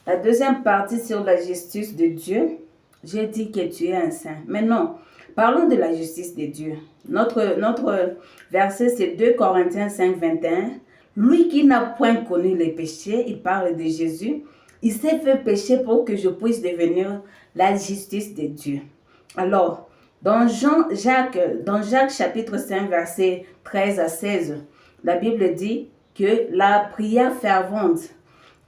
La deuxième partie sur la justice de Dieu, j'ai dit que tu es un saint. Mais non, parlons de la justice de Dieu. Notre verset, c'est 2 Corinthiens 5, 21. Lui qui n'a point connu les péchés, il parle de Jésus, il s'est fait pécher pour que je puisse devenir la justice de Dieu. Alors, dans Jacques chapitre 5, verset 13 à 16, la Bible dit que la prière fervente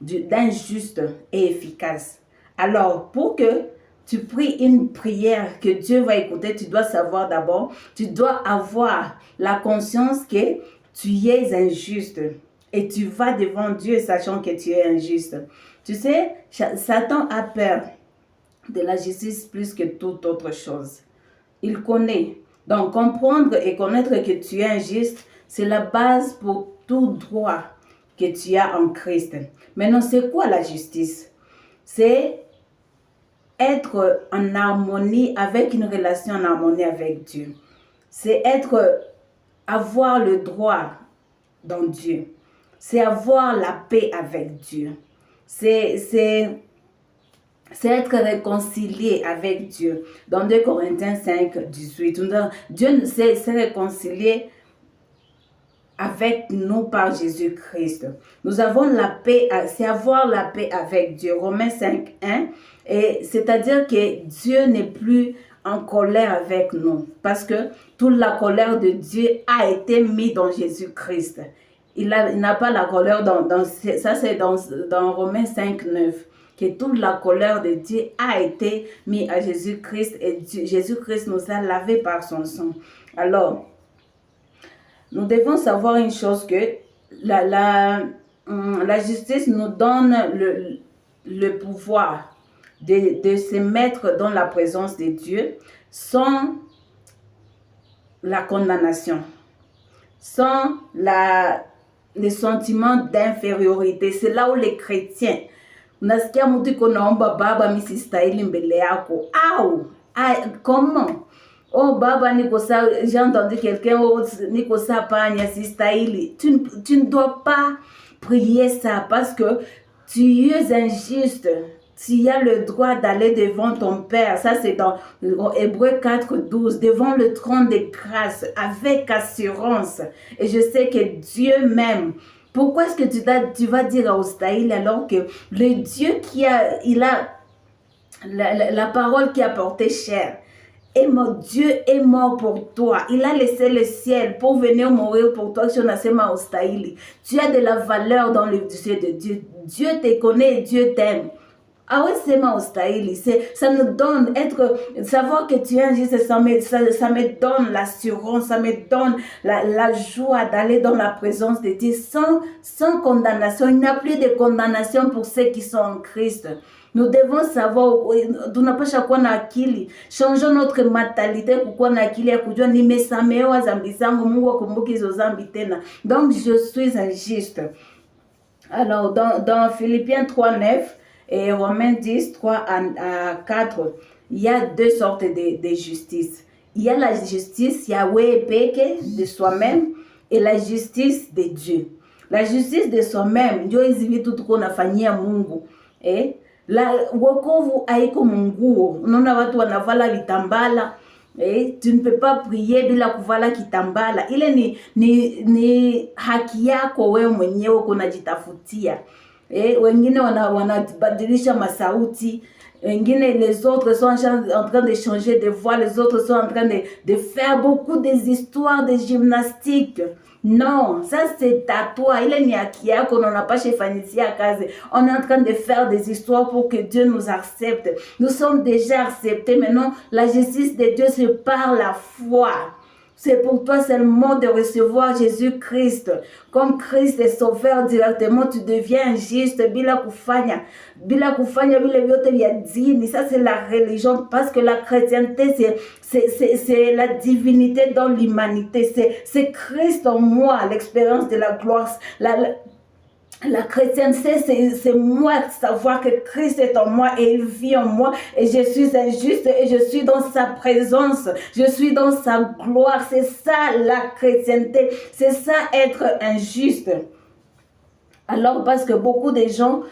d'un juste est efficace. Alors, pour que tu pries une prière que Dieu va écouter, tu dois savoir d'abord, tu dois avoir la conscience que tu es injuste et tu vas devant Dieu sachant que tu es injuste. Tu sais, Satan a peur de la justice plus que toute autre chose. Il connaît. Donc, comprendre et connaître que tu es injuste, c'est la base pour tout droit que tu as en Christ. Maintenant, c'est quoi la justice? C'est être en harmonie avec une relation en harmonie avec Dieu. C'est avoir le droit dans Dieu. C'est avoir la paix avec Dieu. C'est être réconcilié avec Dieu. Dans 2 Corinthiens 5, 18, Dieu s'est réconcilié avec nous par Jésus-Christ. Nous avons la paix, c'est avoir la paix avec Dieu. Romains 5, 1. Et c'est-à-dire que Dieu n'est plus en colère avec nous. Parce que toute la colère de Dieu a été mise dans Jésus-Christ. Il n'a pas la colère ça c'est dans Romains 5, 9. Que toute la colère de Dieu a été mise à Jésus-Christ. Et Jésus-Christ nous a lavés par son sang. Alors, nous devons savoir une chose que la justice nous donne le pouvoir de se mettre dans la présence de Dieu sans la condamnation, sans le sentiment d'infériorité. C'est là où les chrétiens, unasikia mtu iko naomba baba, mimi sistahili mbele yako. Comment? Oh baba, niko ça, j'ai entendu quelqu'un, oh niko ça panya sistahili. Tu ne dois pas prier ça parce que tu es injuste. Tu as le droit d'aller devant ton Père. Ça, c'est dans Hébreux 4, 12. Devant le trône de grâce, avec assurance. Et je sais que Dieu m'aime. Pourquoi est-ce que tu vas dire à Ostaïl alors que le Dieu il a la parole qui a porté chair, et mon Dieu est mort pour toi. Il a laissé le ciel pour venir mourir pour toi. Tu as de la valeur dans le yeux de Dieu. Dieu te connaît et Dieu t'aime. Ah oui, c'est ma Ostaïli. Ça nous donne savoir que tu es injuste, ça me donne l'assurance, ça me donne la joie d'aller dans la présence de Dieu sans condamnation. Il n'y a plus de condamnation pour ceux qui sont en Christ. Nous devons savoir, tunapasha kuwa na akili. Changeons notre mentalité kukuwa na akili ya kujua nimesamehewa dhambi zangu, Mungu akumbuki hizo dhambi tena. Donc je suis injuste. Alors dans Philippiens 3, 9 et Romains 10, 3 à 4, il y a deux sortes de justice. Il y a la justice Yahweh peke de soi-même et la justice de Dieu. La justice de soi-même, ndio hizi vitu tuko nafanyia Mungu. Wokovu haiko munguo. Unaona watu wanavala vitambala. Tu ne peux pas prier bila kuvala kitambala. Ile ni haki yako wewe mwenyewe kunajitafutia. Wengine wanabadilisha masauti. Wengine, les autres sont en train de changer de voix. Les autres sont en train de faire beaucoup des histoires de gymnastique. Non, ça c'est à toi. Il est niakia qu'on n'a pas chez Fanisia Kaze. On est en train de faire des histoires pour que Dieu nous accepte. Nous sommes déjà acceptés. Maintenant, la justice de Dieu, c'est par la foi. C'est pour toi seulement de recevoir Jésus-Christ. Comme Christ est sauveur directement, tu deviens juste. Bila kufanya vile vyote vya dini. Ça c'est la religion. Parce que la chrétienté, c'est la divinité dans l'humanité. C'est Christ en moi, l'expérience de la gloire. La chrétienté, c'est moi savoir que Christ est en moi et il vit en moi et je suis injuste et je suis dans sa présence, je suis dans sa gloire. C'est ça la chrétienté, c'est ça être injuste. Alors parce que beaucoup de gens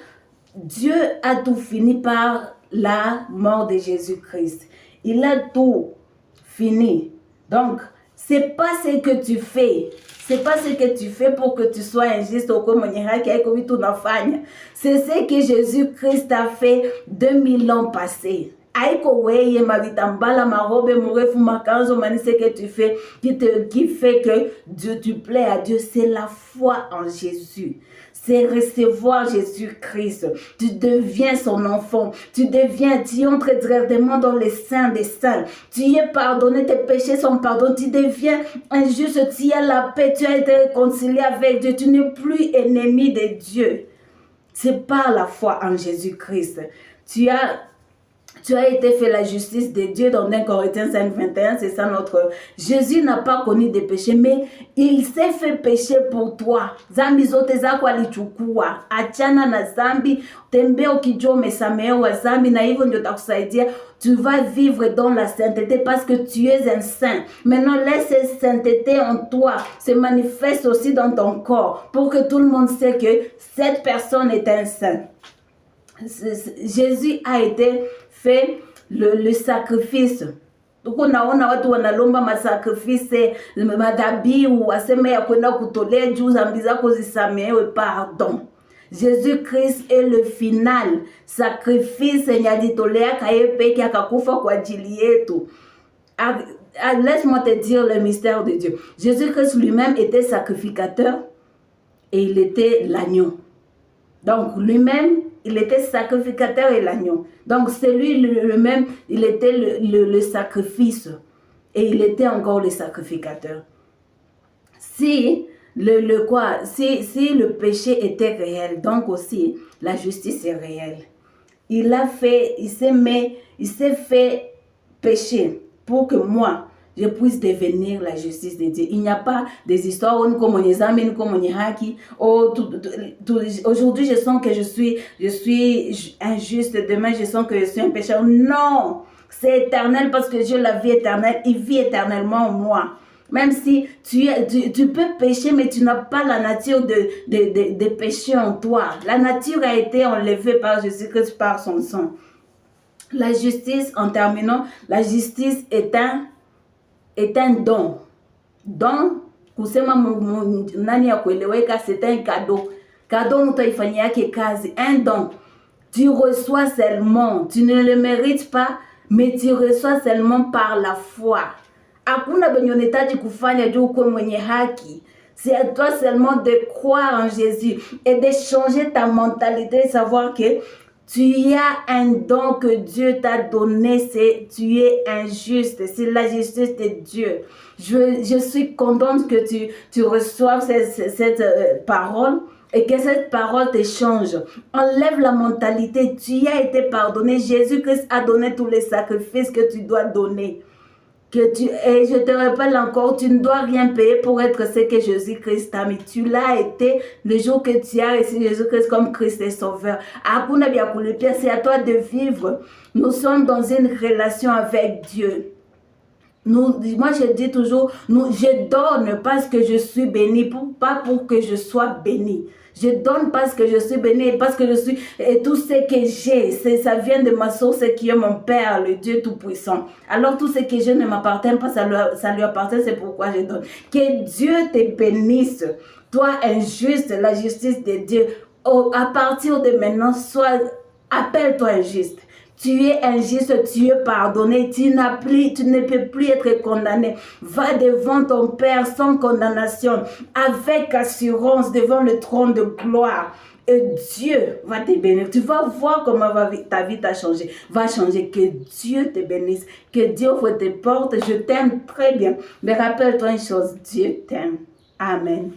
Dieu a tout fini par la mort de Jésus-Christ. Il a tout fini. Donc, c'est pas ce que tu fais. C'est pas ce que tu fais pour que tu sois injuste au c'est ce que Jésus-Christ a fait 2000 ans passés. Aiko weye mavitambala marobe murefu makanzo manise que tu fais qui fait que Dieu tu plais à Dieu, c'est la foi en Jésus. C'est recevoir Jésus-Christ. Tu deviens son enfant. Tu entres directement dans les saints des saints. Tu es pardonné, tes péchés sont pardonnés. Tu deviens un juste, tu as la paix, tu as été réconcilié avec Dieu. Tu n'es plus ennemi de Dieu. C'est par la foi en Jésus-Christ. Tu as été fait la justice de Dieu dans 1 Corinthiens 5, 21, c'est ça notre... Jésus n'a pas connu de péché, mais il s'est fait péché pour toi. Zambi zote zako alichukua. Achana na zambi, tembe ukijua umesamehewa zambi na hivyo ndio takusaidia. Tu vas vivre dans la sainteté parce que tu es un saint. Maintenant, laisse cette sainteté en toi se manifeste aussi dans ton corps pour que tout le monde sait que cette personne est un saint. Jésus a été fait le sacrifice. Unaona watu wanalomba masakrifise madhabihu waseme ya kwenda kutolea juu zambi zako zisamehewe. Pardon. Jésus-Christ est le final sacrifice yenye alitoleaka yeye peke akakufa kwa ajili yetu. Laisse-moi te dire le mystère de Dieu. Jésus-Christ lui-même était sacrificateur et il était l'agneau. Donc lui-même, il était sacrificateur et l'agneau. Donc c'est lui lui-même, il était le sacrifice. Et il était encore le sacrificateur. Si le péché était réel, donc aussi la justice est réelle. Il s'est fait péché pour que moi, je puisse devenir la justice de Dieu. Il n'y a pas des histoires comme on les amène, comme on y haki. Aujourd'hui, je sens que je suis injuste. Demain, je sens que je suis un pécheur. Non, c'est éternel parce que Dieu, la vie éternelle, il vit éternellement en moi. Même si tu peux pécher, mais tu n'as pas la nature de péché en toi. La nature a été enlevée par Jésus-Christ, par son sang. La justice, en terminant, la justice est un don. Don, kusema nani ya kueleweka, c'est un cadeau. Cadeau mutaifanyia yake kazi, un don. Tu reçois seulement, tu ne le mérites pas, mais tu reçois seulement par la foi. Hakuna benye unahitaji kufanya juu uko mwenye haki. C'est à toi seulement de croire en Jésus et de changer ta mentalité, de savoir que tu as un don que Dieu t'a donné, tu es injuste, c'est la justice de Dieu. Je suis contente que tu reçoives cette parole et que cette parole te change. Enlève la mentalité, tu as été pardonné. Jésus-Christ a donné tous les sacrifices que tu dois donner. Et je te rappelle encore, tu ne dois rien payer pour être ce que Jésus-Christ t'a mis. Tu l'as été le jour que tu as reçu Jésus-Christ comme Christ et Sauveur. C'est à toi de vivre. Nous sommes dans une relation avec Dieu. Moi, je dis toujours, je donne parce que je suis béni, pas pour que je sois béni. Je donne parce que je suis béni, parce que je suis... Et tout ce que j'ai, ça vient de ma source qui est mon Père, le Dieu Tout-Puissant. Alors tout ce que j'ai ne m'appartient pas, ça lui appartient, c'est pourquoi je donne. Que Dieu te bénisse. Toi, injuste, la justice de Dieu. À partir de maintenant, appelle-toi injuste. Tu es injuste, tu es pardonné, tu ne peux plus être condamné. Va devant ton Père sans condamnation, avec assurance devant le trône de gloire. Et Dieu va te bénir. Tu vas voir comment ta vie t'a changé. Va changer. Que Dieu te bénisse. Que Dieu ouvre tes portes. Je t'aime très bien. Mais rappelle-toi une chose, Dieu t'aime. Amen.